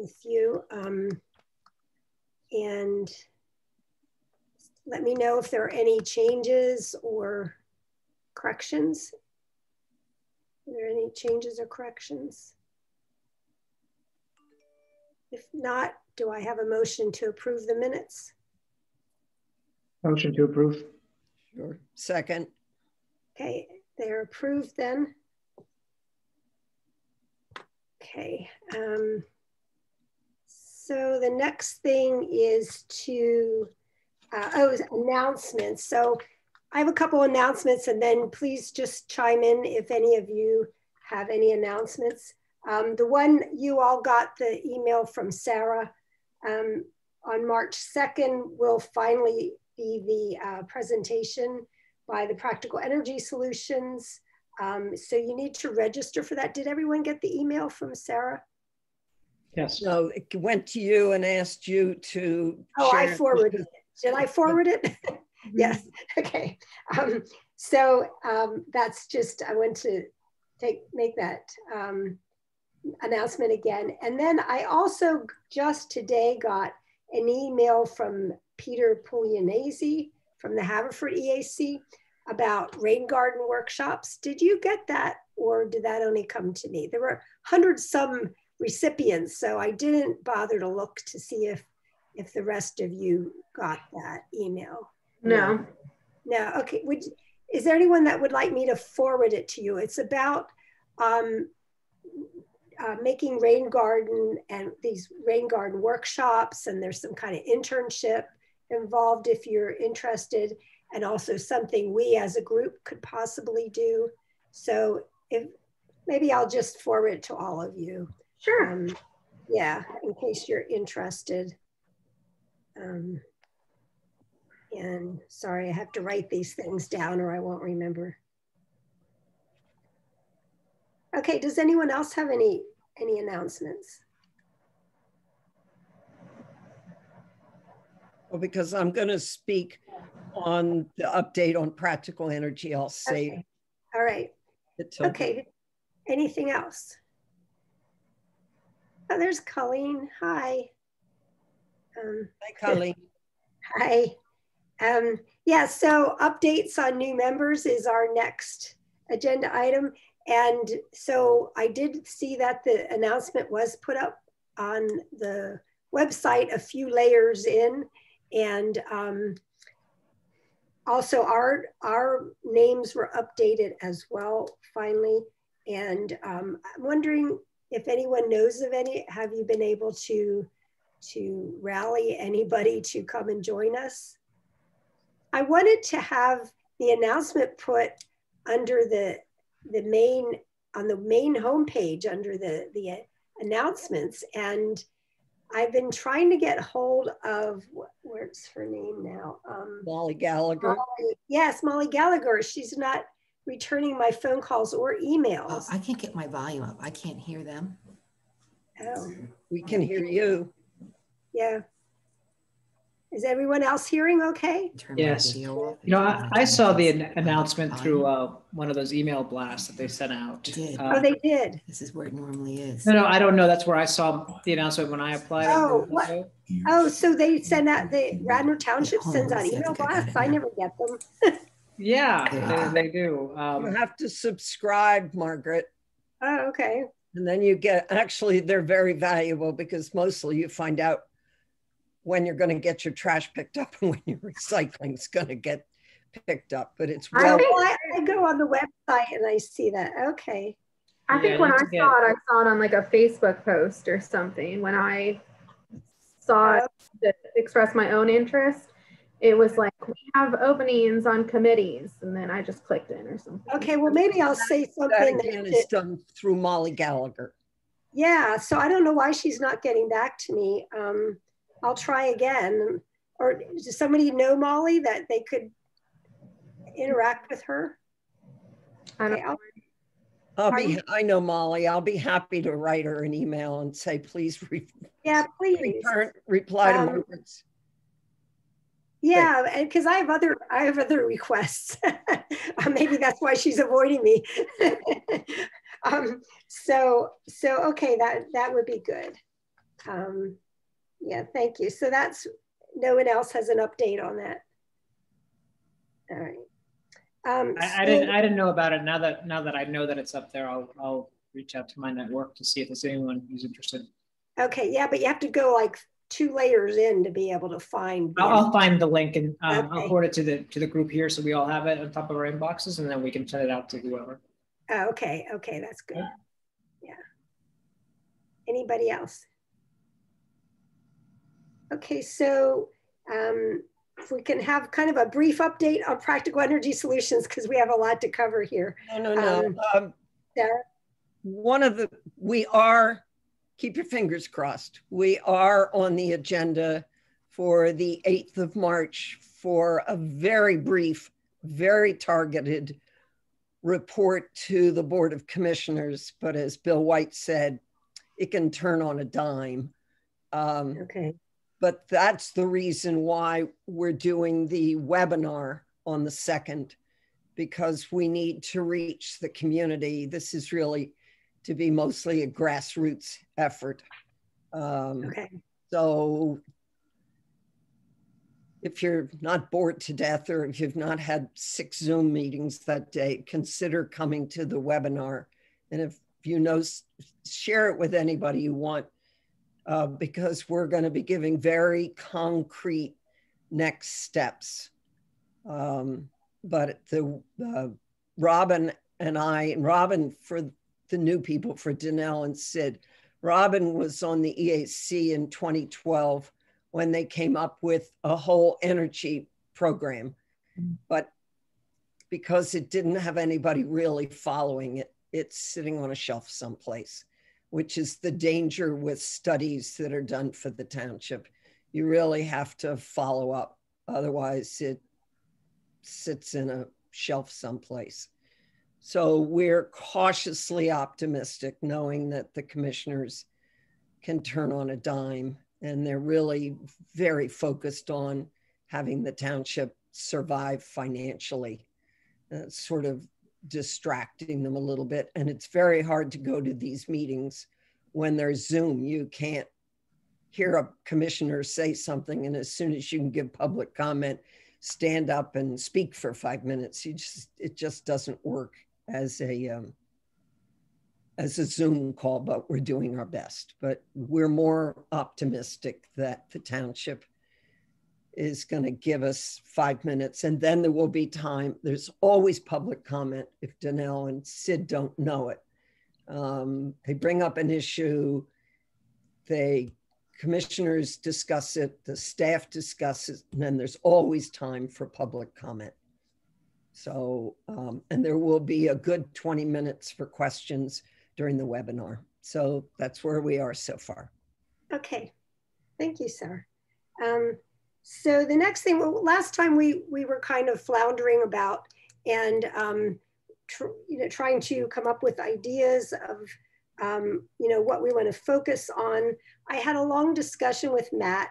with you. And let me know if there are any changes or corrections. Are there any changes or corrections? If not, do I have a motion to approve the minutes? Motion to approve. Sure. Second. Okay, they're approved then. Okay. So the next thing is to, announcements. So I have a couple announcements, and then please just chime in if any of you have any announcements. The one you all got the email from Sarah on March 2nd will finally be the presentation by the Practical Energy Solutions. So you need to register for that. Did everyone get the email from Sarah? Yes. No, it went to you and asked you to share. I forwarded it. Did I forward it? Yes. Okay. That's just, I want to make that announcement again. And then I also just today got an email from Peter Puglianese from the Haverford EAC about rain garden workshops. Did you get that, or did that only come to me? There were 100 some recipients, so I didn't bother to look to see if the rest of you got that email. No. No. Okay. Is there anyone that would like me to forward it to you? It's about making rain garden and these rain garden workshops, and there's some kind of internship involved if you're interested, and also something we as a group could possibly do. So if maybe I'll just forward it to all of you. Sure. Yeah, in case you're interested. And sorry, I have to write these things down or I won't remember. Okay, does anyone else have any announcements? Well, because I'm going to speak on the update on practical energy, I'll say. Okay. All right. Okay. Anything else? Oh, there's Colleen. Hi. Hi, Colleen. Hi. Yeah, so updates on new members is our next agenda item. And so I did see that the announcement was put up on the website a few layers in. And also our names were updated as well, finally. And I'm wondering if anyone knows of any, have you been able to rally anybody to come and join us? I wanted to have the announcement put under the main, on the main homepage under the announcements. And I've been trying to get hold of, where's her name now? Molly Gallagher. Yes, Molly Gallagher. She's not returning my phone calls or emails. Oh, I can't get my volume up. I can't hear them. Oh. We can hear you. Yeah. Is everyone else hearing okay? Yes. You know, I saw the announcement through one of those email blasts that they sent out. Oh, they did. This is where it normally is. No, I don't know. That's where I saw the announcement when I applied. Oh, what? Oh, so they send out, the Radnor Township sends out email blasts? I never get them. Yeah, they do. You have to subscribe, Margaret. Oh, okay. And then you get, actually, they're very valuable because mostly you find out when you're going to get your trash picked up and when your recycling is going to get picked up. But it's well. I go on the website and I see that. Okay. I think when I saw it on like a Facebook post or something. When I saw it to express my own interest, it was like, we have openings on committees. And then I just clicked in or something. Okay, well, maybe I'll say something. That again is done through Molly Gallagher. Yeah, so I don't know why she's not getting back to me. I'll try again. Or does somebody know Molly that they could interact with her? Okay, I know Molly. I'll be happy to write her an email and say, please, reply to Margaret's. Yeah, and because I have other requests. Maybe that's why she's avoiding me. So okay, that would be good. Yeah, thank you. So that's, no one else has an update on that. All right. I didn't know about it. Now that I know that it's up there, I'll reach out to my network to see if there's anyone who's interested. Okay, yeah, but you have to go like 2 layers in to be able to find. I'll find the link and Okay. I'll forward it to the group here, so we all have it on top of our inboxes, and then we can send it out to whoever. Oh, okay, that's good. Yeah. Anybody else? Okay, so if we can have kind of a brief update on practical energy solutions, because we have a lot to cover here. No. Sarah? Keep your fingers crossed. We are on the agenda for the 8th of March for a very brief, very targeted report to the Board of Commissioners. But as Bill White said, it can turn on a dime. Okay. But that's the reason why we're doing the webinar on the 2nd, because we need to reach the community. This is really to be mostly a grassroots effort. Okay. So if you're not bored to death, or if you've not had 6 Zoom meetings that day, consider coming to the webinar. And if you know, share it with anybody you want, because we're going to be giving very concrete next steps. But Robin and I, and Robin for the new people, for Danelle and Sid, Robin was on the EAC in 2012 when they came up with a whole energy program. But because it didn't have anybody really following it, it's sitting on a shelf someplace, which is the danger with studies that are done for the township. You really have to follow up. Otherwise, it sits in a shelf someplace. So we're cautiously optimistic, knowing that the commissioners can turn on a dime, and they're really very focused on having the township survive financially. It's sort of distracting them a little bit. And it's very hard to go to these meetings when there's Zoom. You can't hear a commissioner say something, and as soon as you can give public comment, stand up and speak for 5 minutes. It just doesn't work as a Zoom call, but we're doing our best. But we're more optimistic that the township is going to give us 5 minutes, and then there will be time. There's always public comment if Danelle and Sid don't know it. They bring up an issue, commissioners discuss it, the staff discusses, and then there's always time for public comment. So, and there will be a good 20 minutes for questions during the webinar. So that's where we are so far. Okay, thank you, Sarah. So the next thing, well, last time we were kind of floundering about and trying to come up with ideas of what we want to focus on. I had a long discussion with Matt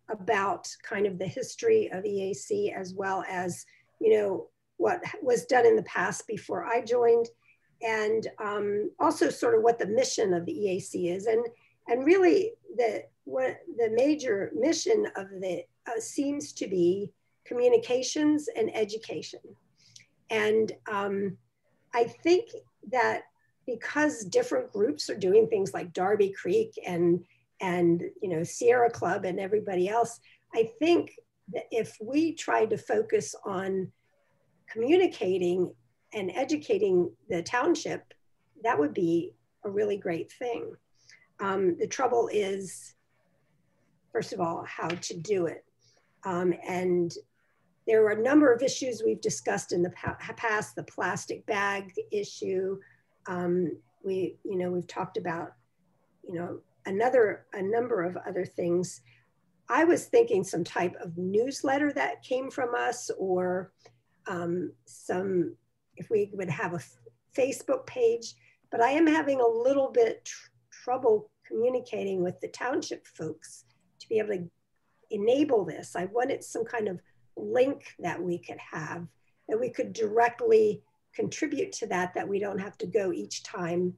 about kind of the history of EAC, as well as what was done in the past before I joined, and also sort of what the mission of the EAC is, and really the major mission of the seems to be communications and education. And I think that because different groups are doing things like Darby Creek and Sierra Club and everybody else, I think that if we try to focus on communicating and educating the township, that would be a really great thing. The trouble is, first of all, how to do it. And there are a number of issues we've discussed in the past, the plastic bag issue. We've talked about, a number of other things. I was thinking some type of newsletter that came from us, or if we would have a Facebook page, but I am having a little bit trouble communicating with the township folks to be able to enable this. I wanted some kind of link that we could have, that we could directly contribute to that we don't have to go each time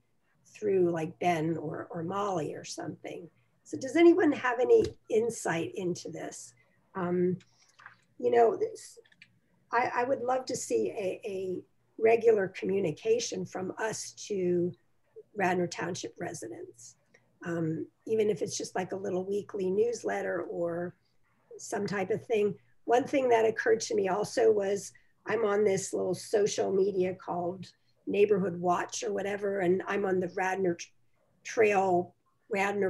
through like Ben or Molly or something. So does anyone have any insight into this? You know, I would love to see a regular communication from us to Radnor Township residents. Even if it's just like a little weekly newsletter or some type of thing. One thing that occurred to me also was I'm on this little social media called Neighborhood Watch or whatever, and I'm on the Radnor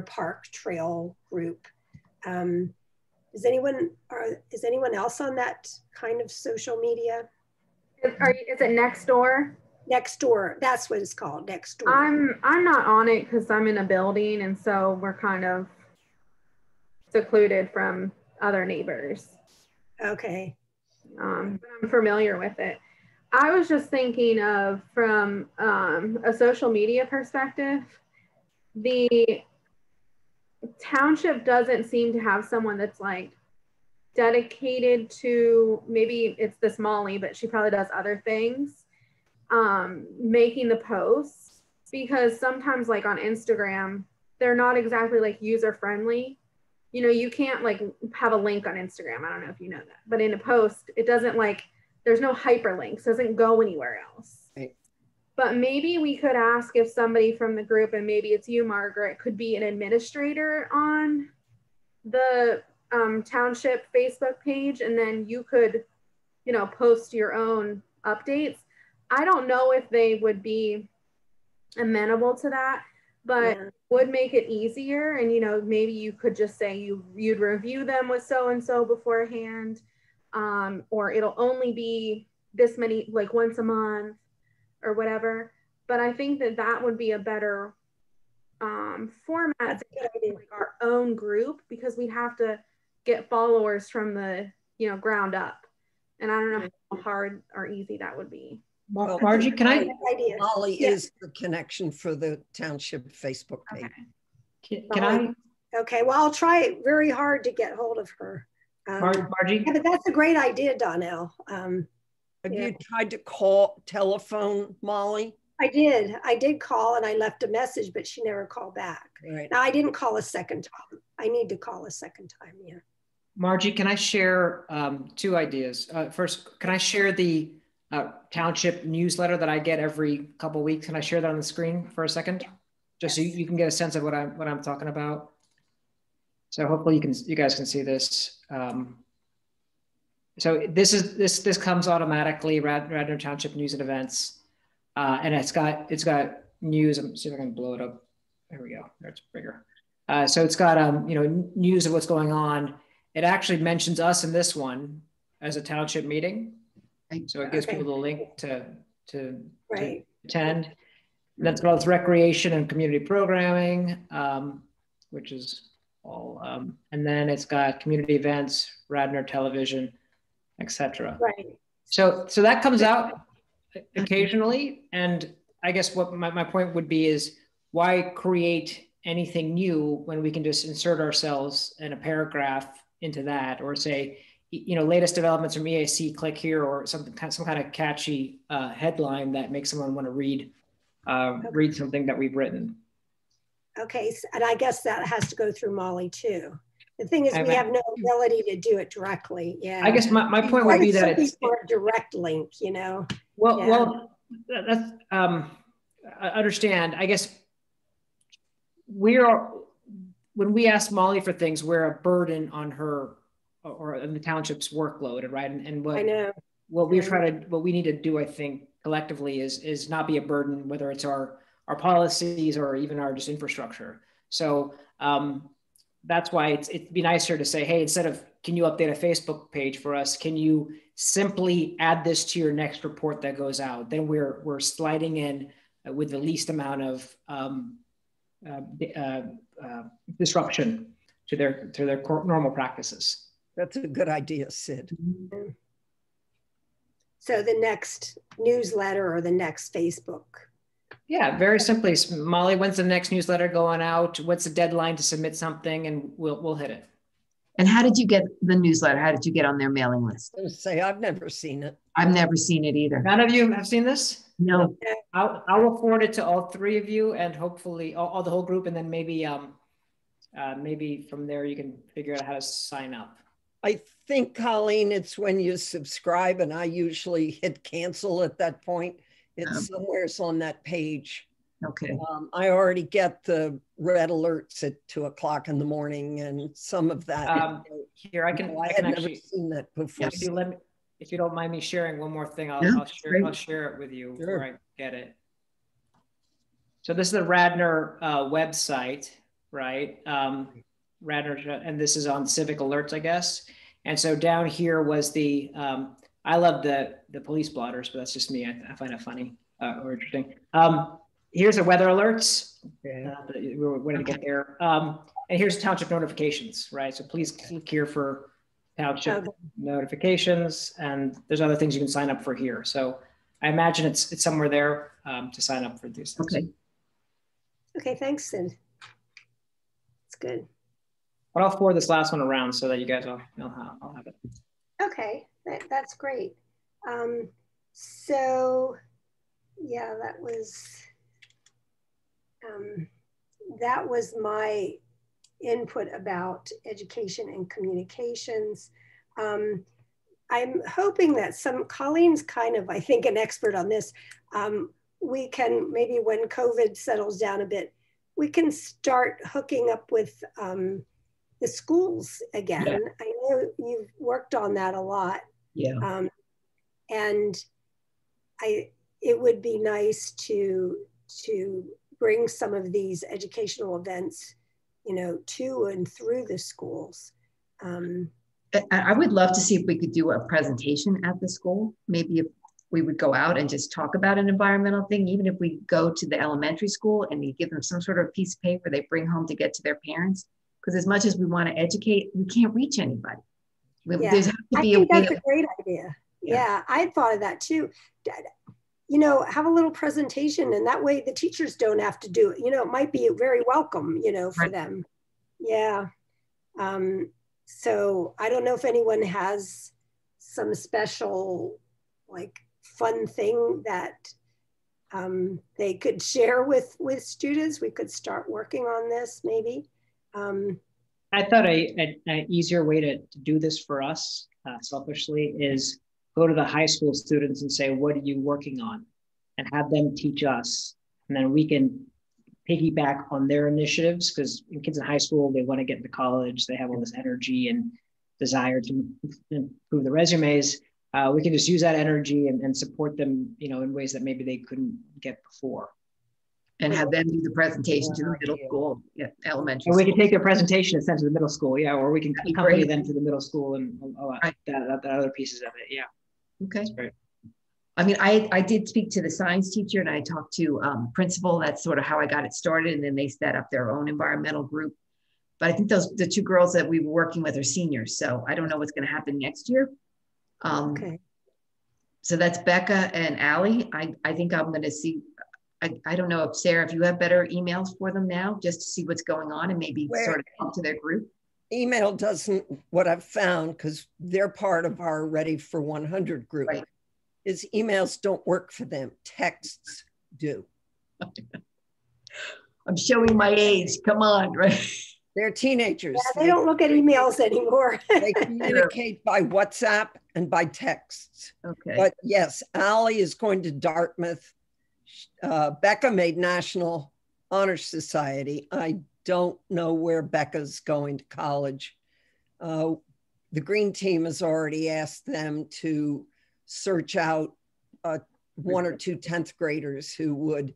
Park Trail group. Is anyone else on that kind of social media? Is it Nextdoor? Nextdoor, that's what it's called, Nextdoor. I'm not on it because I'm in a building, and so we're kind of secluded from other neighbors. Okay. But I'm familiar with it. I was just thinking of, from a social media perspective, the township doesn't seem to have someone that's like dedicated to, maybe it's this Molly, but she probably does other things, making the posts, because sometimes like on Instagram, they're not exactly like user friendly. You know, you can't like have a link on Instagram. I don't know if you know that, but in a post, it doesn't like, there's no hyperlinks, doesn't go anywhere else. Right. But maybe we could ask if somebody from the group, and maybe it's you, Margaret, could be an administrator on the township Facebook page, and then you could, you know, post your own updates. I don't know if they would be amenable to that, but yeah, would make it easier. And, you know, maybe you could just say you'd review them with so-and-so beforehand, or it'll only be this many, like once a month or whatever. But I think that would be a better format to like our own group, because we'd have to get followers from the, you know, ground up. And I don't know how hard or easy that would be. Well, Margie, can I? Molly is the connection for the township Facebook page. Okay. Can I? Okay, well, I'll try very hard to get hold of her. Margie? Yeah, but that's a great idea, Donnell. Have you tried to telephone Molly? I did call, and I left a message, but she never called back. Right. Now, I didn't call a second time. I need to call a second time, yeah. Margie, can I share two ideas? First, can I share the township newsletter that I get every couple of weeks? Can I share that on the screen for a second? Just so you can get a sense of what I'm talking about. So hopefully you guys can see this. So this comes automatically, Radnor Township News and Events, and it's got news. I'm see if I can blow it up. There we go. There, it's bigger. So it's got you know, news of what's going on. It actually mentions us in this one as a township meeting. So it gives people the link to attend. And that's got its recreation and community programming, which is all, and then it's got community events, Radnor television, etc. Right. So that comes out occasionally. And I guess what my point would be is, why create anything new when we can just insert ourselves in a paragraph into that, or say, you know, latest developments from EAC, click here, or some kind of catchy headline that makes someone want to read something that we've written. Okay, and I guess that has to go through Molly too. The thing is, we have no ability to do it directly. Yeah. I guess my point would be that it's for a direct link, you know. Well, that's I understand. I guess when we ask Molly for things, we're a burden on her or in the township's workload, right? And what I know, what we need to do, I think, collectively is not be a burden, whether it's our policies or even our just infrastructure. So that's why it'd be nicer to say, hey, instead of, can you update a Facebook page for us? Can you simply add this to your next report that goes out? Then we're sliding in with the least amount of disruption to their normal practices. That's a good idea, Sid. So the next newsletter or the next Facebook? Yeah, very simply, Molly, when's the next newsletter going out? What's the deadline to submit something? And we'll hit it. And how did you get the newsletter? How did you get on their mailing list? I was say, I've never seen it. I've never seen it either. None of you have seen this? No. I will forward it to all three of you, and hopefully all the whole group, and then maybe maybe from there you can figure out how to sign up. I think, Colleen, it's when you subscribe, and I usually hit cancel at that point. It's somewhere's on that page. Okay. I already get the red alerts at 2 o'clock in the morning, and some of that. Here, I can never actually seen that before. If you don't mind me sharing one more thing, I'll share it with you where I get it. So this is the Radnor website, right? Radnor, and this is on civic alerts, I guess. And so down here was the, I love the police blotters, but that's just me. I find it funny or interesting. Here's the weather alerts. We're going to get there. And here's township notifications, right? So please click here for township notifications, and there's other things you can sign up for here. So I imagine it's somewhere there to sign up for these things. Okay. Okay, thanks, Sid. It's good. But I'll forward this last one around so that you guys all know how I'll have it. Okay, that's great. So yeah, that was my input about education and communications. I'm hoping that Colleen's kind of, I think, an expert on this. We can, maybe when COVID settles down a bit, we can start hooking up with the schools again. Yeah. I know you've worked on that a lot. Yeah. And it would be nice to bring some of these educational events, to and through the schools. I would love to see if we could do a presentation at the school. Maybe if we would go out and just talk about an environmental thing, even if we go to the elementary school and we give them some sort of piece of paper they bring home to get to their parents. Because as much as we want to educate, we can't reach anybody. Yeah. I think that's a great idea. Yeah, I thought of that too. Have a little presentation, and that way the teachers don't have to do it. It might be very welcome, for them. Yeah. So I don't know if anyone has some special, fun thing that they could share with students. We could start working on this maybe. I thought an easier way to do this for us selfishly is go to the high school students and say, what are you working on? And have them teach us. And then we can piggyback on their initiatives, because kids in high school, they want to get into college. They have all this energy and desire to improve the resumes. We can just use that energy and support them, in ways that maybe they couldn't get before. And have them do the presentation to the middle school, elementary. Or we can take their presentation and send to the middle school, or we can accompany them to the middle school and the other pieces of it, Okay. Great. I mean, I did speak to the science teacher, and I talked to principal. That's sort of how I got it started, and then they set up their own environmental group. But I think the two girls that we were working with are seniors, so I don't know what's going to happen next year. Okay. So that's Becca and Allie. I think I'm going to see. I don't know if Sarah, if you have better emails for them now, just to see what's going on and maybe sort of talk to their group. Email doesn't, what I've found, because they're part of our Ready for 100 group, right, is emails don't work for them. Texts do. I'm showing my age. Come on, right? They're teenagers. Yeah, they don't look at emails anymore. They communicate by WhatsApp and by texts. Okay. But yes, Allie is going to Dartmouth. Becca made National Honor Society. I don't know where Becca's going to college. The Green Team has already asked them to search out 1 or 2 10th graders who would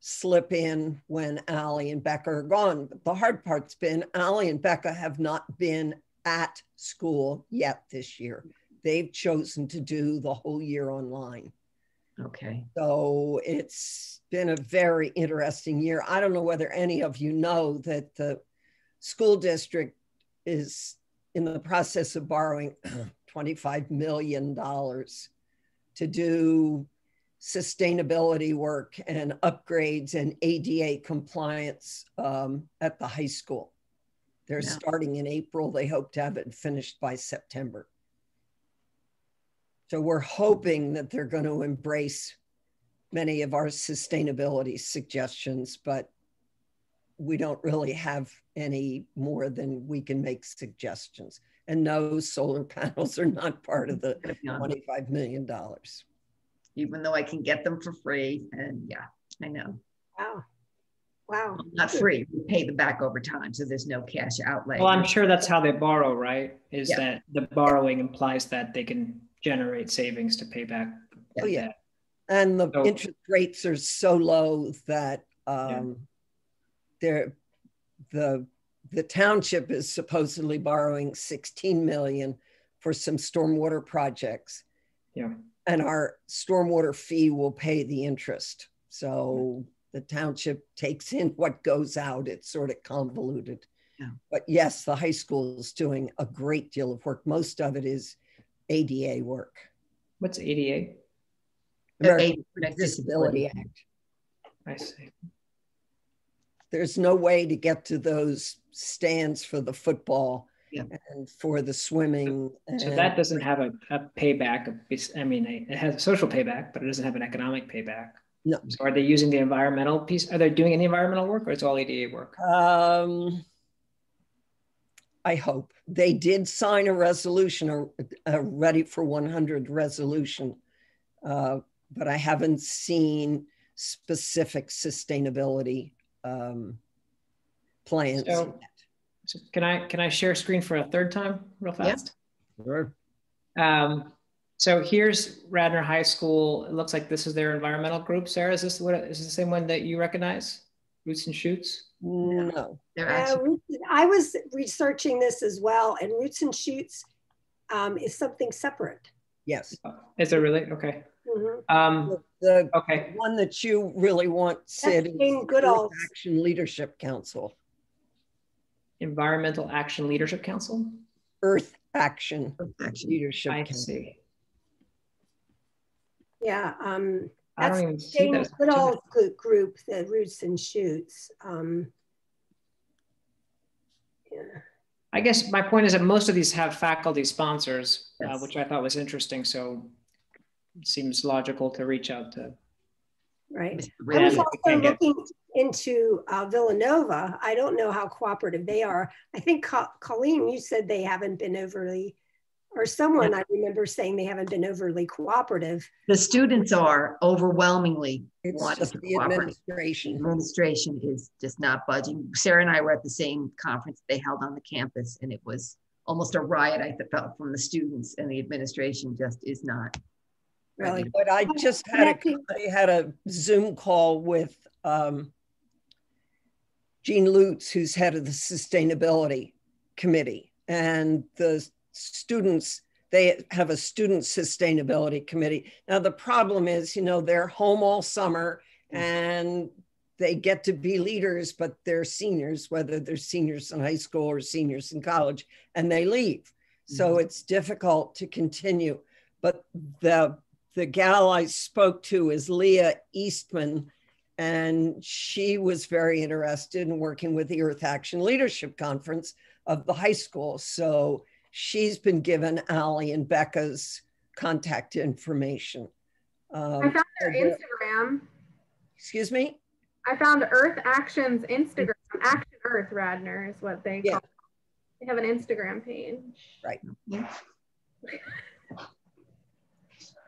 slip in when Allie and Becca are gone. But the hard part's been Allie and Becca have not been at school yet this year. They've chosen to do the whole year online. Okay. So it's been a very interesting year. I don't know whether any of you know that the school district is in the process of borrowing $25 million to do sustainability work and upgrades and ADA compliance at the high school. They're starting in April. They hope to have it finished by September. So we're hoping that they're going to embrace many of our sustainability suggestions, but we don't really have any more than we can make suggestions. And no, solar panels are not part of the $25 million. Even though I can get them for free. And yeah, I know. Wow. Wow. Well, not free, we pay them back over time. So there's no cash outlay. Well, I'm sure that's how they borrow, right? Is Yeah. that the borrowing implies that they can generate savings to pay back. Oh, yeah. And the So, interest rates are so low that the township is supposedly borrowing 16 million for some stormwater projects. yeah. And our stormwater fee will pay the interest. So the township takes in what goes out. It's sort of convoluted. Yeah. But yes, the high school is doing a great deal of work. Most of it is ADA work. What's ADA? American Disability Act. I see. There's no way to get to those stands for the football and for the swimming. So that doesn't have a payback. I mean, it has a social payback, but it doesn't have an economic payback. No. So are they using the environmental piece? Are they doing any environmental work, or it's all ADA work? I hope. They did sign a resolution, a Ready for 100 resolution, but I haven't seen specific sustainability plans. So can I share screen for a third time real fast? Yeah. Sure. So here's Radnor High School. It looks like this is their environmental group. Sarah, is this the same one that you recognize? Roots and Shoots? No. I was researching this as well, and Roots and Shoots is something separate. Yes. Is it really? Okay. Mm-hmm. The okay. one that you really want, Sid, is Earth Action Leadership Council. Environmental Action Leadership Council? Earth Action Leadership Council. I see. Yeah, I don't even see that. Goodall's group, the Roots and Shoots. Yeah. I guess my point is that most of these have faculty sponsors, which I thought was interesting. So it seems logical to reach out to. Right. I was also looking into Villanova. I don't know how cooperative they are. I think, Colleen, you said they haven't been overly, or someone I remember saying they haven't been overly cooperative. The students are overwhelmingly wanting to cooperate. The administration is just not budging. Sarah and I were at the same conference they held on the campus, and it was almost a riot I felt from the students, and the administration just is not. Really? But I just had a Zoom call with Jean Lutz, who's head of the sustainability committee, and the students, they have a student sustainability committee. Now the problem is, they're home all summer and they get to be leaders, but they're seniors, whether they're seniors in high school or seniors in college, and they leave. So it's difficult to continue. But the gal I spoke to is Leah Eastman, and she was very interested in working with the Earth Action Leadership Conference of the high school. So she's been given Allie and Becca's contact information. I found their Instagram. Excuse me? I found Earth Action's Instagram. Action Earth Radnor is what they call it. They have an Instagram page. Right. Yeah.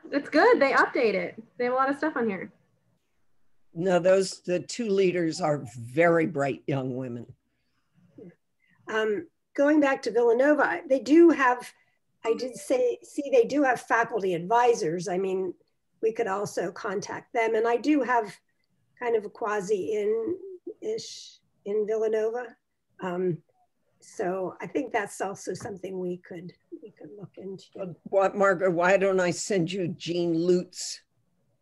It's good. They update it. They have a lot of stuff on here. No, the two leaders are very bright young women. Going back to Villanova, they do have, I did see they do have faculty advisors. I mean, we could also contact them. And I do have kind of a quasi-in-ish in Villanova. So I think that's also something we could look into. What, Margaret, why don't I send you Jean Lutz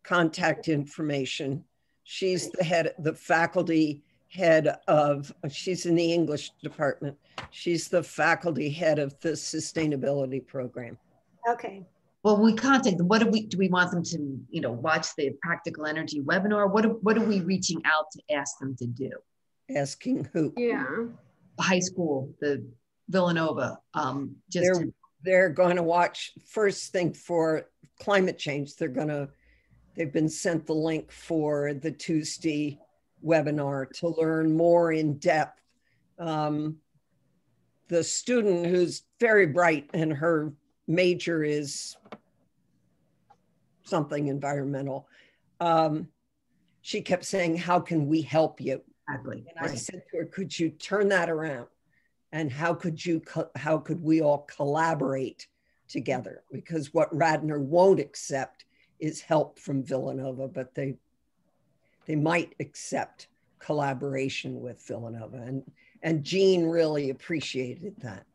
contact information? She's the faculty head of, she's in the English department. She's the faculty head of the sustainability program. Okay. Well, we contact them. Do we want them to, watch the practical energy webinar? What are we reaching out to ask them to do? Asking who? Yeah. High school, the Villanova. They're going to watch first thing for climate change. They've been sent the link for the Tuesday webinar to learn more in depth. The student who's very bright and her major is something environmental, she kept saying, how can we help you? Exactly. And I said to her, could you turn that around? And how could we all collaborate together? Because what Radnor won't accept is help from Villanova, but they might accept collaboration with Villanova. And Jean really appreciated that.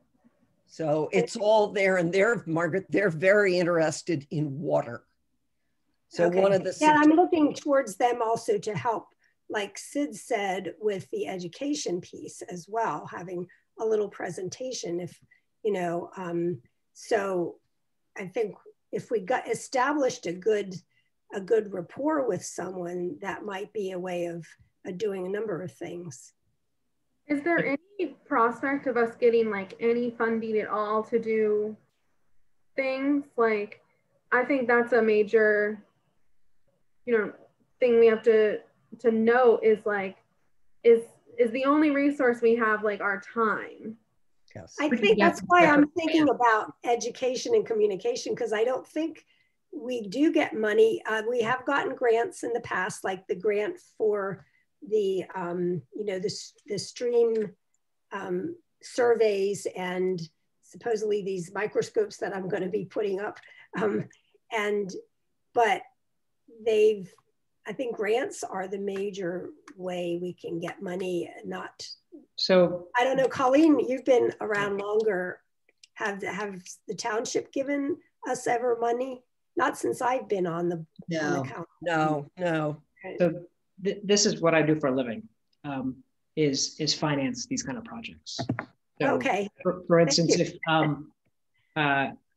So it's all there, and Margaret, they're very interested in water. So one of the— yeah, I'm looking towards them also to help, like Sid said, with the education piece as well, having a little presentation. If you know, so I think if we got established a good rapport with someone, that might be a way of doing a number of things. Is there any prospect of us getting like any funding at all to do things? Like, I think that's a major, you know, thing we have to know is like, is the only resource we have like our time? Yes. I think that's why I'm thinking about education and communication, because I don't think we do get money. We have gotten grants in the past, like the grant for the, you know, the stream surveys and supposedly these microscopes that I'm going to be putting up. But I think grants are the major way we can get money, not. So I don't know, Colleen, you've been around longer. Have the township given us ever money? Not since I've been on the council. No. So this is what I do for a living, is finance these kind of projects. So okay. For instance,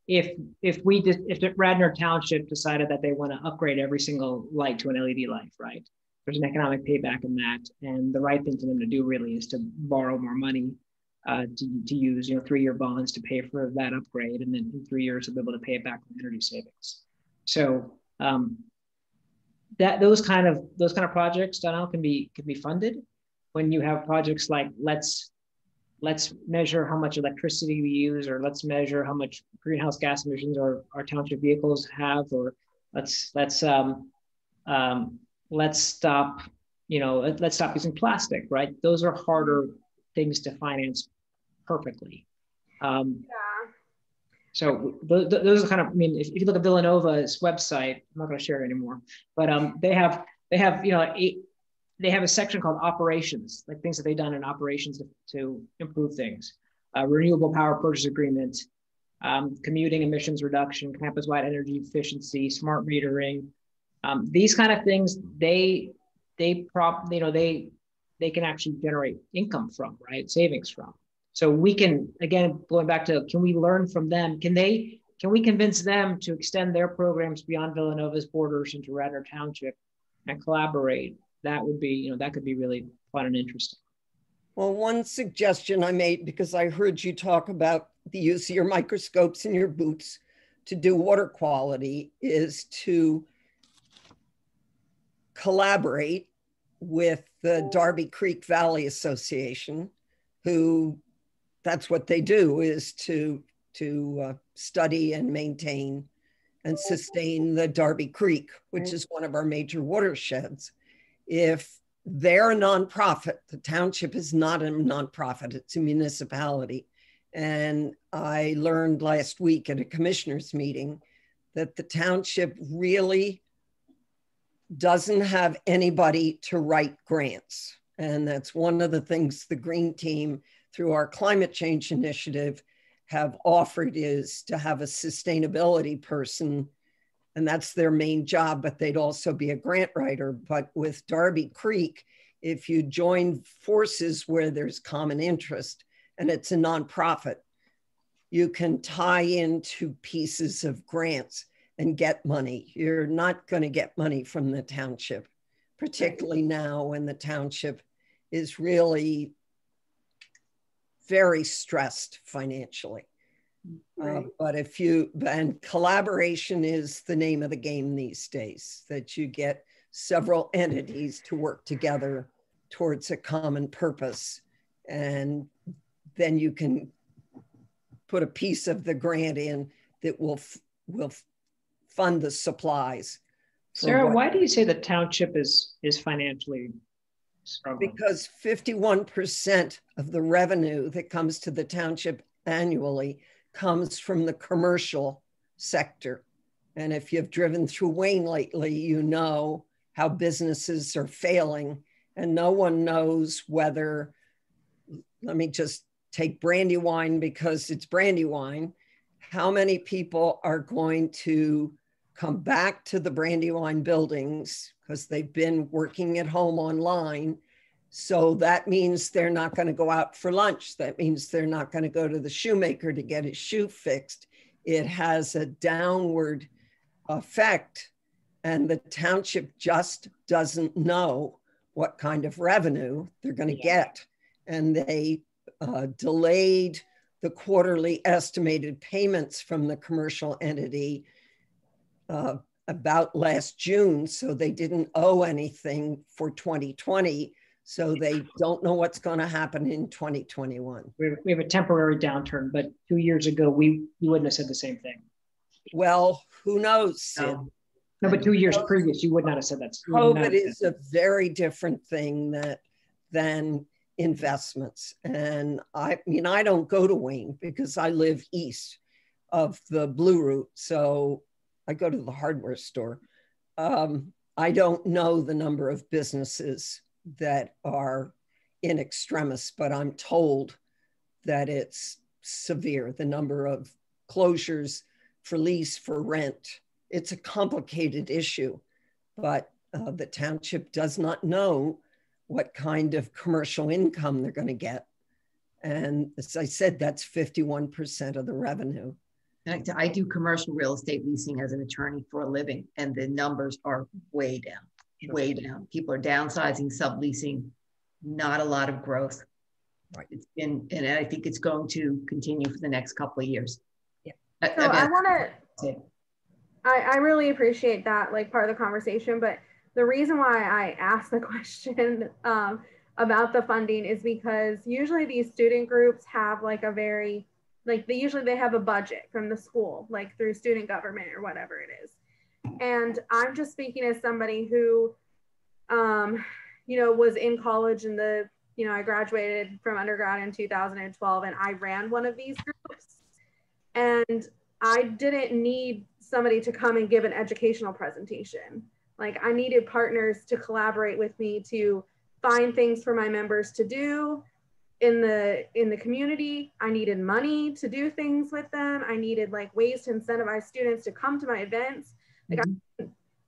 if Radnor Township decided that they want to upgrade every single light to an LED light, right? There's an economic payback in that, and the right thing for them to do really is to borrow more money to use 3-year bonds to pay for that upgrade, and then in 3 years to be able to pay it back with energy savings. So those kind of projects, Donnell, can be funded when you have projects like let's measure how much electricity we use, or let's measure how much greenhouse gas emissions our township vehicles have, or let's stop using plastic, right? Those are harder things to finance perfectly. So those are kind of, I mean, if you look at Villanova's website, I'm not going to share it anymore, but they have they have a section called operations, like things that they've done in operations to improve things. Renewable power purchase agreement, commuting emissions reduction, campus-wide energy efficiency, smart metering. These kind of things, they can actually generate income from, right? Savings from. So we can, again, going back to, can we learn from them? Can we convince them to extend their programs beyond Villanova's borders into Radnor Township and collaborate? That would be, that could be really fun and interesting. Well, one suggestion I made, because I heard you talk about the use of your microscopes in your boots to do water quality, is to collaborate with the Darby Creek Valley Association, who that's what they do, is to study and maintain and sustain the Darby Creek, which is one of our major watersheds. If they're a nonprofit, the township is not a nonprofit, it's a municipality. And I learned last week at a commissioners meeting that the township really doesn't have anybody to write grants. And that's one of the things the Green Team, through our climate change initiative, have offered, is to have a sustainability person. And that's their main job, but they'd also be a grant writer. But with Darby Creek, if you join forces where there's common interest and it's a nonprofit, you can tie into pieces of grants and get money. You're not going to get money from the township, particularly now when the township is really very stressed financially. Right. But and collaboration is the name of the game these days, that you get several entities to work together towards a common purpose. And then you can put a piece of the grant in that will fund the supplies. Sarah, why do you say the township is financially struggling? Because 51% of the revenue that comes to the township annually comes from the commercial sector. And if you've driven through Wayne lately, you know how businesses are failing, and no one knows whether, let me just take Brandywine because it's Brandywine, how many people are going to come back to the Brandywine buildings because they've been working at home online. So that means they're not going to go out for lunch. That means they're not going to go to the shoemaker to get his shoe fixed. It has a downward effect, and the township just doesn't know what kind of revenue they're going to get. And they delayed the quarterly estimated payments from the commercial entity about last June. So they didn't owe anything for 2020. So they don't know what's going to happen in 2021. We have a temporary downturn, but 2 years ago, we wouldn't have said the same thing. Well, who knows, Sid? No, but 2 years previous, you would not have said that. COVID is a very different thing than investments. And I mean, I don't go to Wayne because I live east of the Blue Route. So I go to the hardware store. I don't know the number of businesses that are in extremis, but I'm told that it's severe. The number of closures for lease, for rent. It's a complicated issue, but the township does not know what kind of commercial income they're going to get. And as I said, that's 51% of the revenue. I do commercial real estate leasing as an attorney for a living, and the numbers are way down, way down. People are downsizing, subleasing, not a lot of growth. Right. It's been, and I think it's going to continue for the next couple of years. Yeah. So I want to, I really appreciate that, like, part of the conversation, but the reason why I asked the question about the funding is because usually these student groups have like a very, like they have a budget from the school, like through student government or whatever it is. And I'm just speaking as somebody who, you know, was in college in the, you know, I graduated from undergrad in 2012 and I ran one of these groups. And I didn't need somebody to come and give an educational presentation. Like, I needed partners to collaborate with me to find things for my members to do in the community. I needed money to do things with them. I needed like ways to incentivize students to come to my events. Like,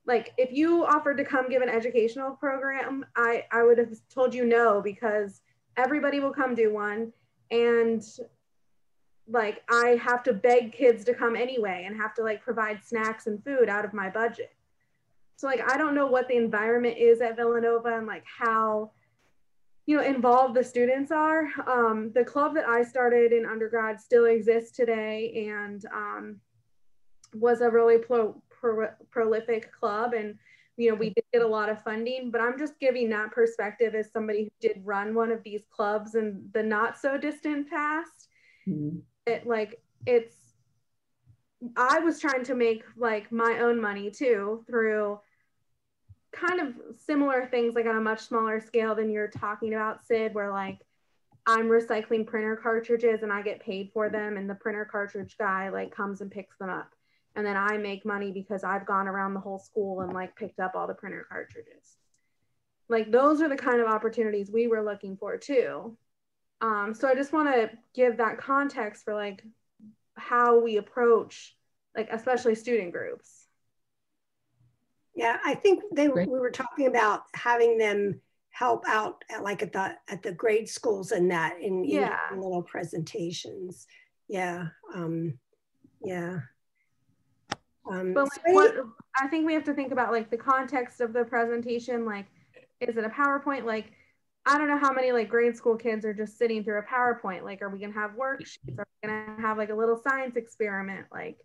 like if you offered to come give an educational program, I would have told you no, because everybody will come do one. And like, I have to beg kids to come anyway and have to like provide snacks and food out of my budget. So like, I don't know what the environment is at Villanova and like how, you know, involved the students are. The club that I started in undergrad still exists today and was a really prolific club. And, you know, we did get a lot of funding, but I'm just giving that perspective as somebody who did run one of these clubs in the not so distant past. I was trying to make like my own money too through kind of similar things, like on a much smaller scale than you're talking about, Sid, where like I'm recycling printer cartridges and I get paid for them, and the printer cartridge guy like comes and picks them up, and then I make money because I've gone around the whole school and like picked up all the printer cartridges. Like, those are the kind of opportunities we were looking for too. So I just want to give that context for like how we approach, like, especially student groups. Yeah, I think we were talking about having them help out at like at the grade schools and that in little presentations. Yeah. Yeah. But like, I think we have to think about like the context of the presentation. Like, is it a PowerPoint? Like, I don't know how many like grade school kids are just sitting through a PowerPoint. Like, are we gonna have worksheets? Are we gonna have like a little science experiment? Like,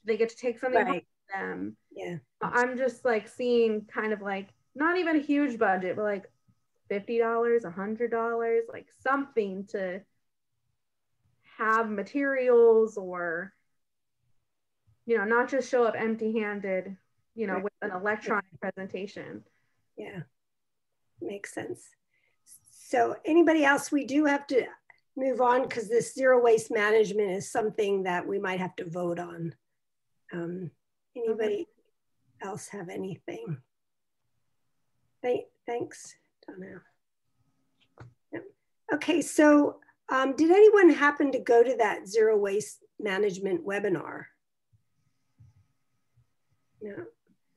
they get to take something home with them. Yeah. I'm just like seeing kind of like not even a huge budget, but like $50, $100, like something to have materials, or, you know, not just show up empty-handed, you know, with an electronic presentation. Yeah, makes sense. So anybody else? We do have to move on because this zero waste management is something that we might have to vote on. Anybody else have anything? Thanks, Donna. Yep. Okay, so did anyone happen to go to that zero waste management webinar? No.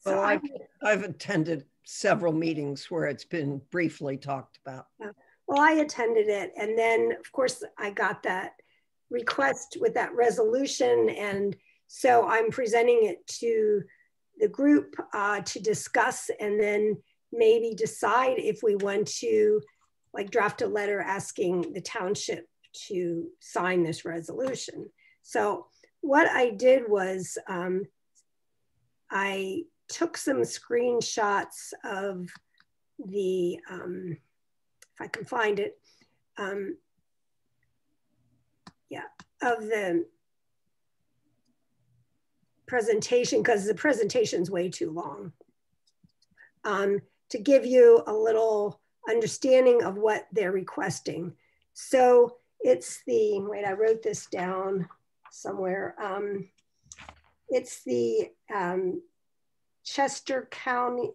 So well, I've attended several meetings where it's been briefly talked about. Well, I attended it, and then of course I got that request with that resolution, and so I'm presenting it to the group to discuss, and then maybe decide if we want to like draft a letter asking the township to sign this resolution. So what I did was I took some screenshots of the, if I can find it, yeah, of the presentation, because the presentation's way too long, to give you a little understanding of what they're requesting. So it's the, wait, I wrote this down somewhere. It's the Chester County,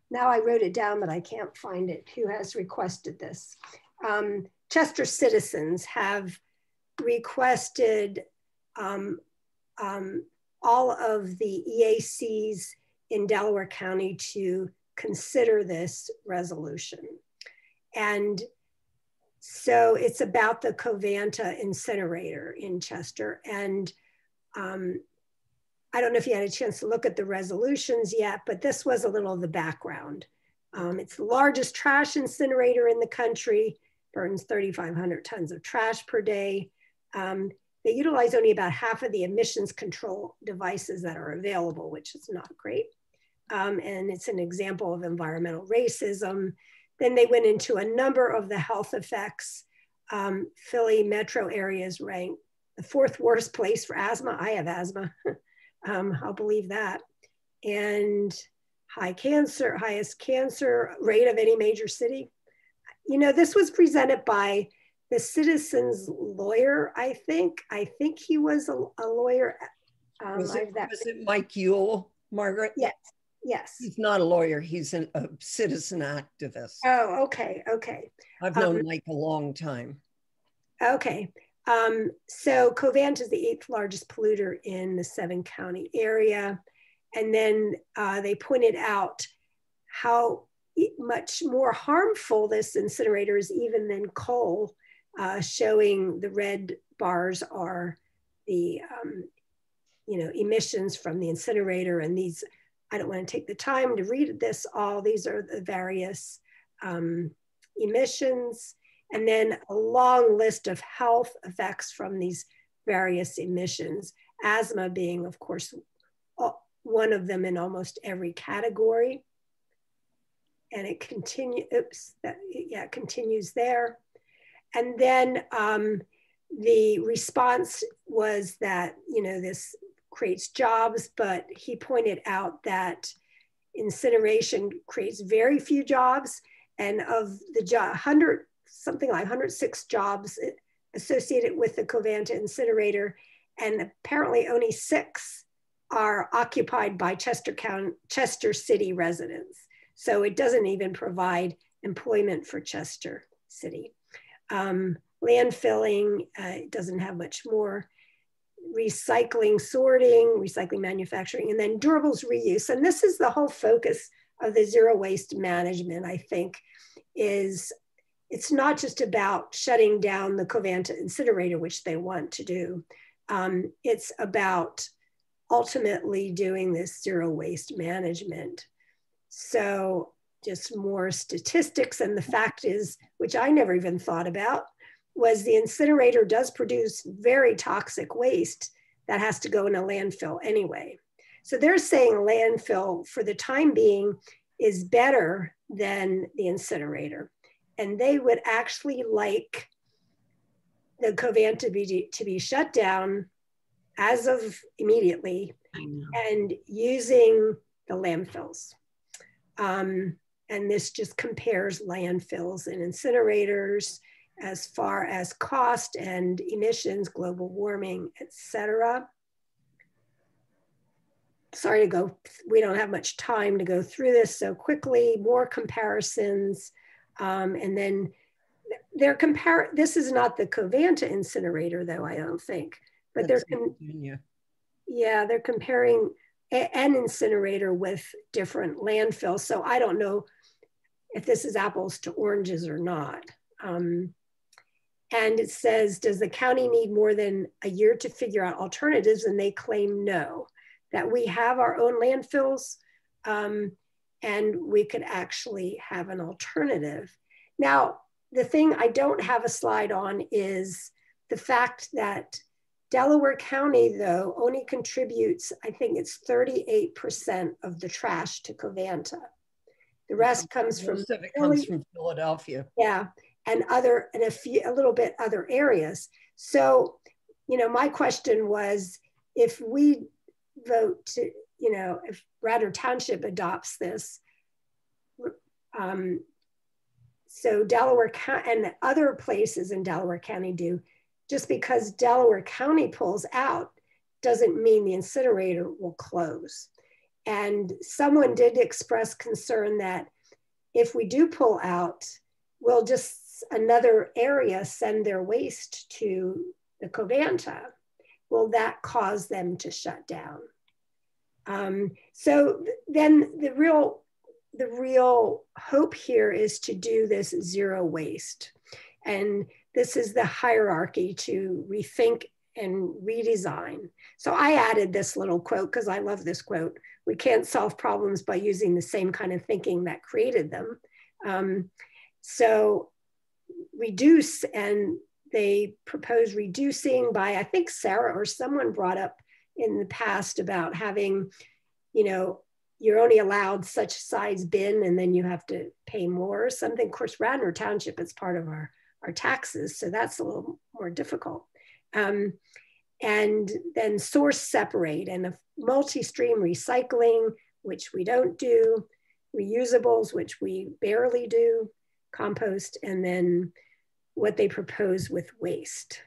now I wrote it down, but I can't find it, who has requested this. Chester citizens have requested all of the EACs in Delaware County to consider this resolution. And so it's about the Covanta incinerator in Chester. And I don't know if you had a chance to look at the resolutions yet, but this was a little of the background. It's the largest trash incinerator in the country, burns 3,500 tons of trash per day. They utilize only about half of the emissions control devices that are available, which is not great. And it's an example of environmental racism. Then they went into a number of the health effects. Philly metro areas ranked the 4th worst place for asthma. I have asthma. I'll believe that. And highest cancer rate of any major city. You know, this was presented by the citizen's lawyer, I think. I think he was a lawyer. Was it Mike Yule, Margaret? Yes, yes. He's not a lawyer, he's a citizen activist. Oh, okay, okay. I've known Mike a long time. Okay. So Covanta is the 8th largest polluter in the 7-county area. And then they pointed out how much more harmful this incinerator is even than coal, showing the red bars are the emissions from the incinerator. And these, I don't want to take the time to read this all. These are the various emissions. And then a long list of health effects from these various emissions, asthma being, of course, one of them in almost every category. And it continues, it continues there. And then the response was that, this creates jobs, but he pointed out that incineration creates very few jobs, and of the something like 106 jobs associated with the Covanta incinerator, and apparently only 6 are occupied by Chester City residents. So it doesn't even provide employment for Chester City. Landfilling, it doesn't have much more. Recycling, sorting, recycling, manufacturing, and then durables reuse. And this is the whole focus of the zero waste management, I think, is it's not just about shutting down the Covanta incinerator, which they want to do. It's about ultimately doing this zero waste management. So just more statistics, and the fact is, which I never even thought about, was the incinerator does produce very toxic waste that has to go in a landfill anyway. So they're saying landfill for the time being is better than the incinerator. And they would actually like the Covanta to be shut down as of immediately and using the landfills. And this just compares landfills and incinerators as far as cost and emissions, global warming, etc. Sorry to go, we don't have much time to go through this so quickly, more comparisons. And then this is not the Covanta incinerator though, I don't think, but they're comparing an incinerator with different landfills. So I don't know if this is apples to oranges or not. And it says, does the county need more than a year to figure out alternatives? And they claim no, that we have our own landfills and we could actually have an alternative. Now, the thing I don't have a slide on is the fact that Delaware County, though, only contributes, I think it's 38% of the trash to Covanta. The rest comes from Philadelphia. Yeah, and a little bit other areas. So, you know, my question was, if we vote to, you know, if Radnor Township adopts this, so Delaware County and other places in Delaware County do, just because Delaware County pulls out doesn't mean the incinerator will close. And someone did express concern that if we do pull out, will just another area send their waste to the Covanta? Will that cause them to shut down? So then the real hope here is to do this zero waste. And this is the hierarchy to rethink and redesign. So I added this little quote because I love this quote. We can't solve problems by using the same kind of thinking that created them. So reduce, and they propose reducing by, I think Sarah or someone brought up in the past about having, you know, you're only allowed such size bin and then you have to pay more or something. Of course, Radnor Township is part of our taxes, so that's a little more difficult. And then source separate and a multi-stream recycling, which we don't do, reusables, which we barely do, compost, and then what they propose with waste.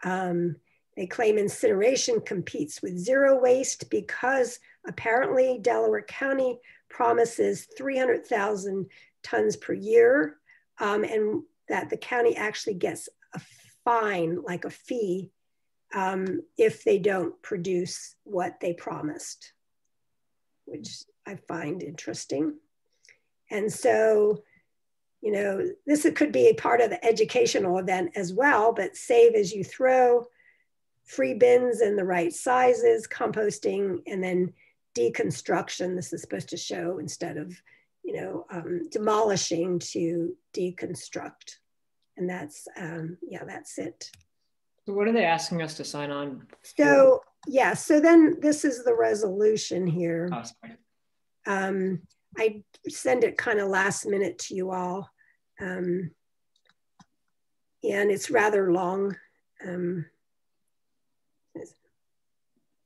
They claim incineration competes with zero waste because apparently Delaware County promises 300,000 tons per year, and that the county actually gets a fine, like a fee, if they don't produce what they promised, which I find interesting. And so, you know, this could be a part of the educational event as well, but save as you throw, free bins in the right sizes, composting, and then deconstruction. This is supposed to show instead of, you know, demolishing to deconstruct. And that's, yeah, that's it. So what are they asking us to sign on? So, yeah, so then this is the resolution here. Oh, sorry. I send it kind of last minute to you all. And it's rather long.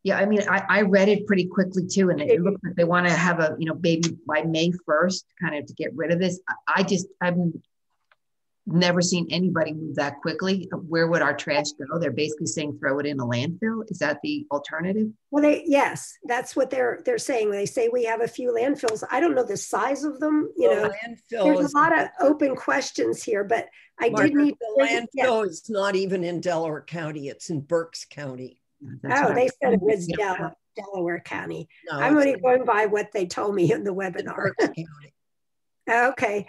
Yeah, I mean, I read it pretty quickly too, and it looks like they want to have a, you know, maybe by May 1st, kind of to get rid of this. I've never seen anybody move that quickly. Where would our trash go? They're basically saying throw it in a landfill. Is that the alternative? Well, yes, that's what they're saying. They say we have a few landfills. I don't know the size of them. You know, there's a lot of open questions here, but I did need the landfill is not even in Delaware County. It's in Berks County. Oh, they said it was Delaware County. No, I'm only going by what they told me in the webinar. Okay.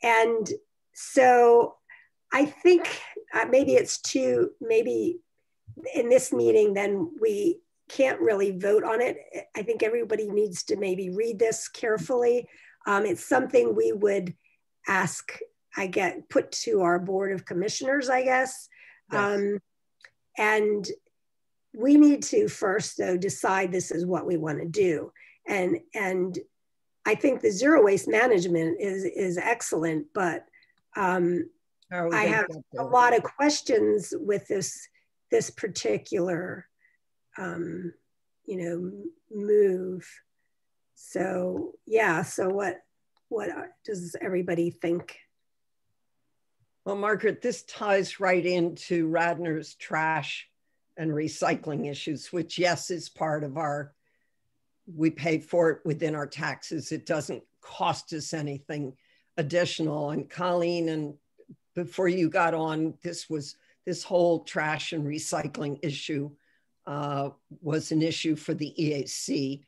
And so I think maybe it's maybe in this meeting, then we can't really vote on it. I think everybody needs to maybe read this carefully. It's something we would ask, put to our Board of Commissioners, I guess. Yes. And we need to first, though, decide this is what we want to do. And I think the zero waste management is excellent, but I have a lot of questions with this particular move. So yeah, so what does everybody think? Well, Margaret, this ties right into Radnor's trash and recycling issues, which, yes, is part of we pay for it within our taxes. It doesn't cost us anything additional. And Colleen, and before you got on, this whole trash and recycling issue was an issue for the EAC.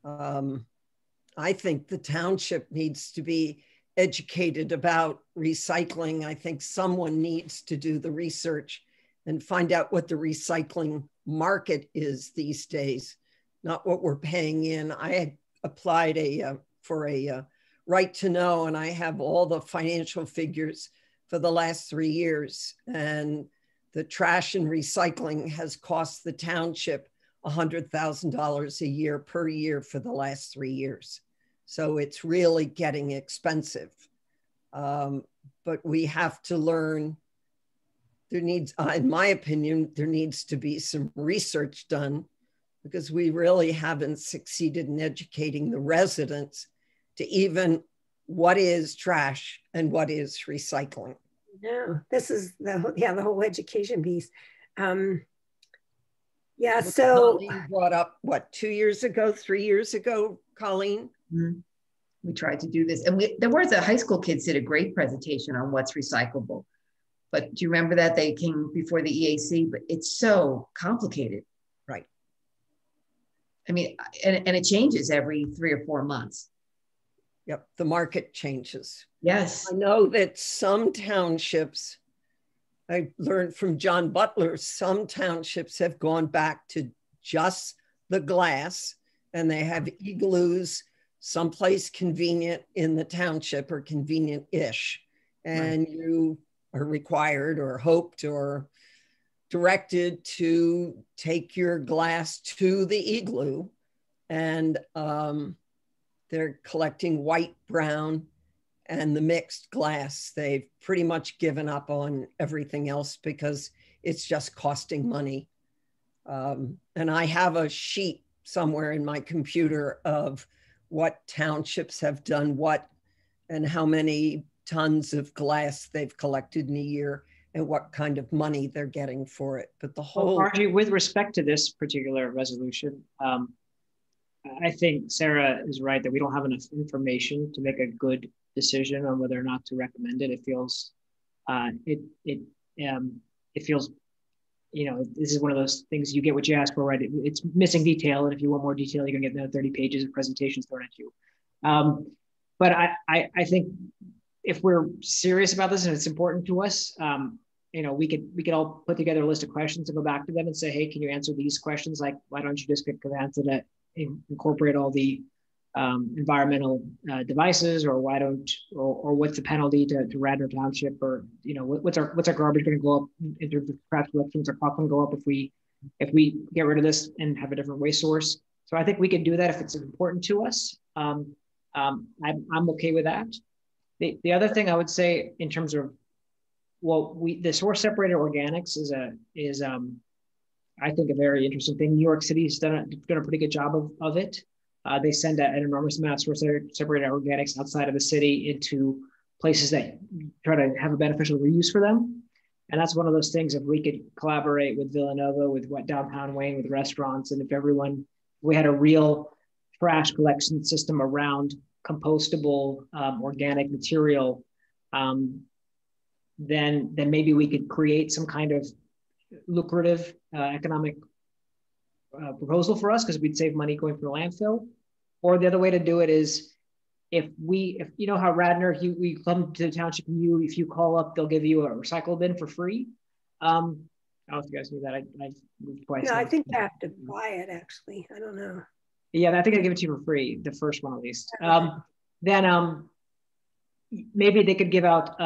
I think the township needs to be educated about recycling. I think someone needs to do the research and find out what the recycling market is these days, not what we're paying in. I had applied for a right to know, and I have all the financial figures for the last 3 years. And the trash and recycling has cost the township $100,000 a year per year for the last 3 years. So it's really getting expensive. But we have to learn. There needs, in my opinion, there needs to be some research done, because we really haven't succeeded in educating the residents to even what is trash and what is recycling. No, this is the whole education piece. Yeah, so Colleen brought up what, 2 years ago, 3 years ago, Colleen? Mm-hmm. We tried to do this, and there was a high school kids did a great presentation on what's recyclable. But do you remember that they came before the EAC? But it's so complicated, right? I mean, and it changes every 3 or 4 months. Yep, the market changes. Yes, I know that some townships, I learned from John Butler, some townships have gone back to just the glass, and they have igloos someplace convenient in the township, or convenient-ish. And right, you are required or hoped or directed to take your glass to the igloo, and they're collecting white, brown, and the mixed glass. They've pretty much given up on everything else because it's just costing money. And I have a sheet somewhere in my computer of what townships have done what and how many tons of glass they've collected in a year and what kind of money they're getting for it. But the whole— Margie, with respect to this particular resolution, I think Sarah is right that we don't have enough information to make a good decision on whether or not to recommend it. It feels, it feels, this is one of those things, you get what you ask for, right? It's missing detail, and if you want more detail, you're gonna get another 30 pages of presentations thrown at you. But I think if we're serious about this and it's important to us, we could all put together a list of questions and go back to them and say, hey, can you answer these questions? Like, why don't you just get answer that, incorporate all the environmental devices, or why don't, or what's the penalty to Radnor Township, or what's our garbage going to go up in terms of trash collection? What's our cost going to go up if we get rid of this and have a different waste source? So I think we can do that if it's important to us. I'm okay with that. The other thing I would say in terms of, the source separated organics is I think a very interesting thing. New York City's done a pretty good job of it. They send an enormous amount of source separated organics outside of the city into places that try to have a beneficial reuse for them. And that's one of those things, if we could collaborate with Villanova, with downtown Wayne, with restaurants, and if we had a real trash collection system around compostable organic material, then maybe we could create some kind of lucrative economic proposal for us, because we'd save money going for the landfill. Or the other way to do it is, if you know how Radnor, we come to the township, and if you call up, they'll give you a recycle bin for free. I don't know if you guys knew that. I moved twice. No, I think you have to buy it, actually. I don't know. Yeah, I think I give it to you for free, the first one at least. Then maybe they could give out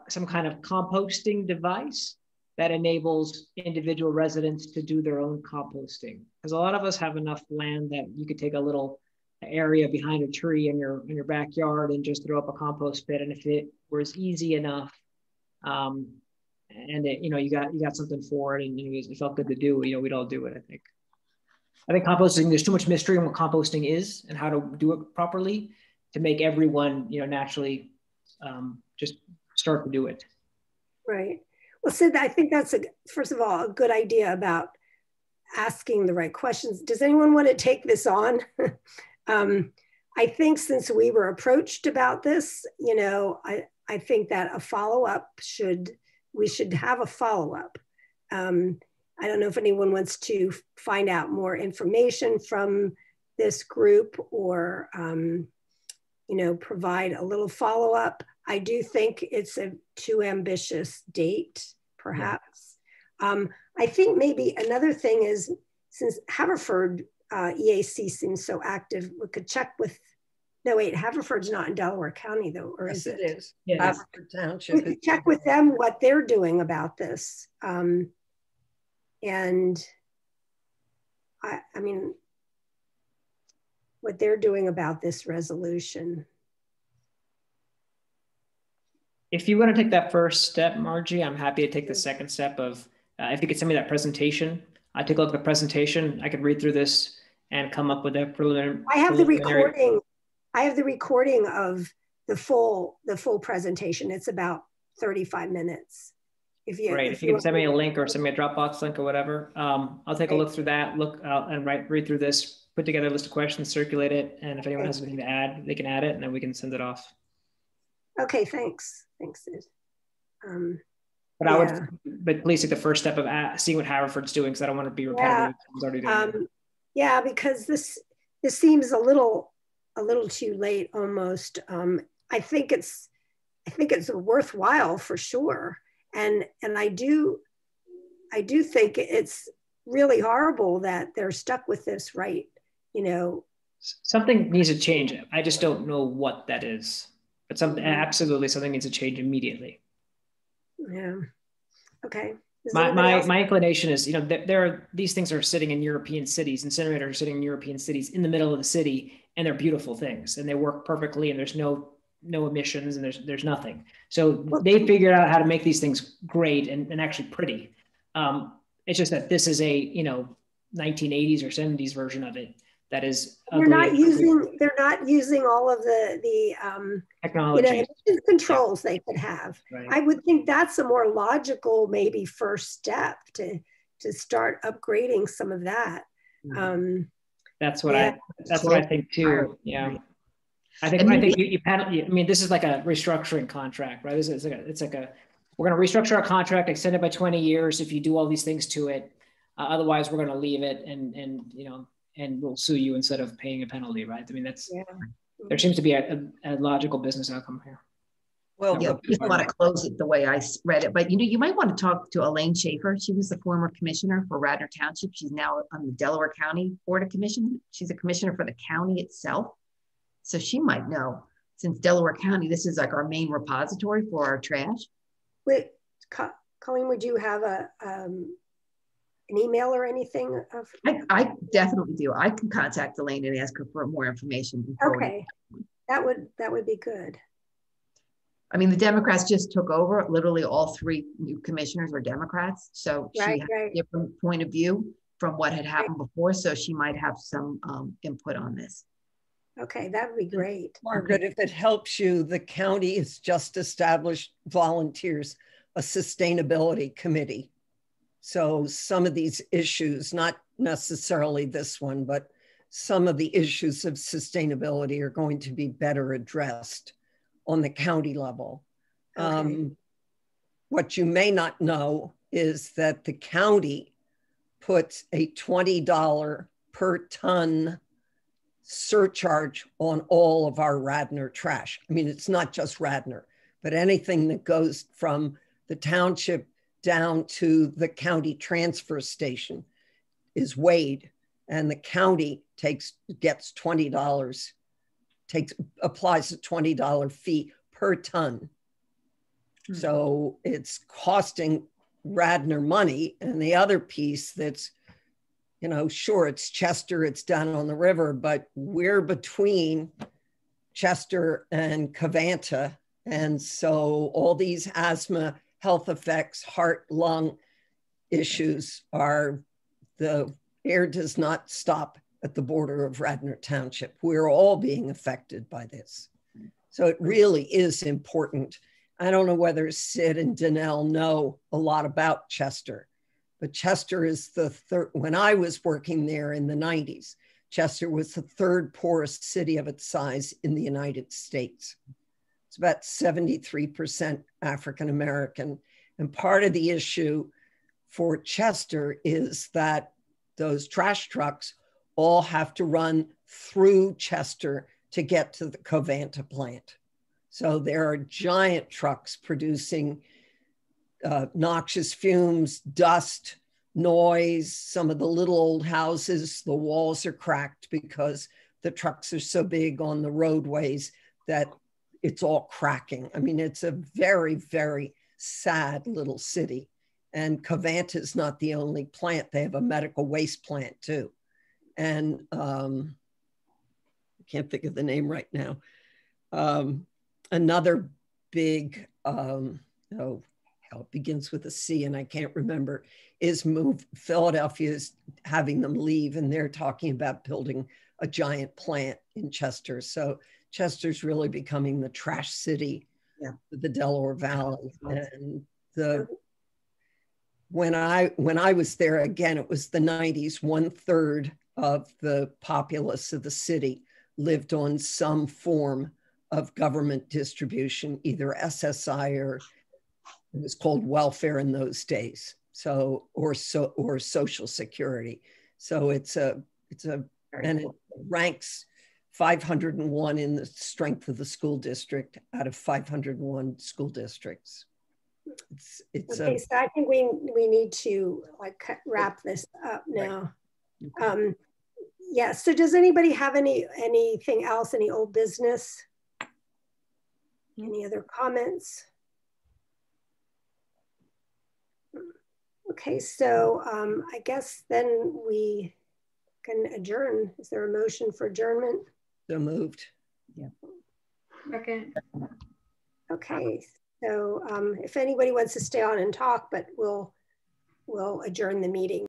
some kind of composting device that enables individual residents to do their own composting. Because a lot of us have enough land that you could take a little area behind a tree in your backyard and just throw up a compost pit. And if it was easy enough, and it, you got something for it, and it felt good to do, we'd all do it. I think composting, there's too much mystery on what composting is and how to do it properly to make everyone, naturally just start to do it. Right. Well, Sid, I think that's first of all, a good idea about asking the right questions. Does anyone want to take this on? I think since we were approached about this, I think that a follow-up we should have a follow-up. I don't know if anyone wants to find out more information from this group or, provide a little follow-up. I do think it's a too ambitious date, perhaps. Yeah. I think maybe another thing is, since Haverford EAC seems so active, we could check with, no wait, Haverford's not in Delaware County though, or yes, is it? It is. Yeah. Haverford Township. We could check with them what they're doing about this. And I mean, what they're doing about this resolution. If you want to take that first step, Margie, I'm happy to take the second step of, if you could send me that presentation, I take a look at the presentation, I could read through this and come up with a preliminary. I have the recording of the full presentation. It's about 35 minutes. If you can send me a link or send me a Dropbox link or whatever, I'll take a look through that, and read through this, put together a list of questions, circulate it, and if anyone has anything to add, they can add it, and then we can send it off. Okay, thanks, Sid. But please take the first step of seeing what Haverford's doing, because I don't want to be repetitive. Yeah, because this seems a little too late almost. I think it's worthwhile for sure. And I do think it's really horrible that they're stuck with this, right? Something needs to change. I just don't know what that is, but absolutely something needs to change immediately. Yeah. Okay. My inclination is, these things are sitting in European cities, incinerators are sitting in European cities in the middle of the city, and they're beautiful things, and they work perfectly, and there's no emissions, and there's nothing. So they figured out how to make these things great and actually pretty. It's just that this is a 1980s or 70s version of it that is they're not using all of the technology controls they could have. Right. I would think that's a more logical maybe first step to start upgrading some of that. That's what I think too. Yeah. I think you I mean, this is like a restructuring contract, right? It's like we're going to restructure our contract, extend it by 20 years if you do all these things to it. Otherwise, we're going to leave it and we'll sue you instead of paying a penalty, right? I mean, there seems to be a logical business outcome here. Well, I just want to close it the way I read it, but you might want to talk to Elaine Schaefer. She was the former commissioner for Radnor Township. She's now on the Delaware County Board of Commission. She's a commissioner for the county itself. So she might know, since Delaware County, this is like our main repository for our trash. Wait, Colleen, would you have an email or anything? I definitely do. I can contact Elaine and ask her for more information. Okay, that would be good. I mean, the Democrats just took over. Literally all three new commissioners are Democrats. So she has a different point of view from what had happened before. So she might have some input on this. Okay, that would be great. Margaret, if it helps you, the county has just established volunteers, a sustainability committee. So some of these issues, not necessarily this one, but some of the issues of sustainability are going to be better addressed on the county level. Okay. What you may not know is that the county puts a $20 per ton surcharge on all of our Radnor trash. I mean, it's not just Radnor, but anything that goes from the township down to the county transfer station is weighed, and the county gets $20, applies a $20 fee per ton. So it's costing Radnor money. And the other piece that's you know, sure, it's Chester, it's down on the river, but we're between Chester and Covanta. And so all these asthma, health effects, heart, lung issues are, the air does not stop at the border of Radnor Township. We're all being affected by this. So it really is important. I don't know whether Sid and Danelle know a lot about Chester, but Chester is the third, when I was working there in the 90s, Chester was the third poorest city of its size in the United States. It's about 73% African-American. And part of the issue for Chester is that those trash trucks all have to run through Chester to get to the Covanta plant. So there are giant trucks producing noxious fumes, dust, noise. Some of the little old houses, the walls are cracked because the trucks are so big on the roadways that it's all cracking. I mean, it's a very, very sad little city. And Covanta is not the only plant. They have a medical waste plant too. And I can't think of the name right now. Another big, it begins with a C and I can't remember, is Philadelphia is having them leave, and they're talking about building a giant plant in Chester. So Chester's really becoming the trash city of the Delaware Valley. And when I was there, again, it was the 90s, 1/3 of the populace of the city lived on some form of government distribution, either SSI or it was called welfare in those days. So, or Social Security. So and it ranks 501 in the strength of the school district out of 501 school districts. Okay, so I think we need to wrap this up now. Right. Yeah, so does anybody have anything else, any old business? Any other comments? Okay, so I guess then we can adjourn. Is there a motion for adjournment? So moved. Yeah. Second. Okay, so if anybody wants to stay on and talk, but we'll adjourn the meeting.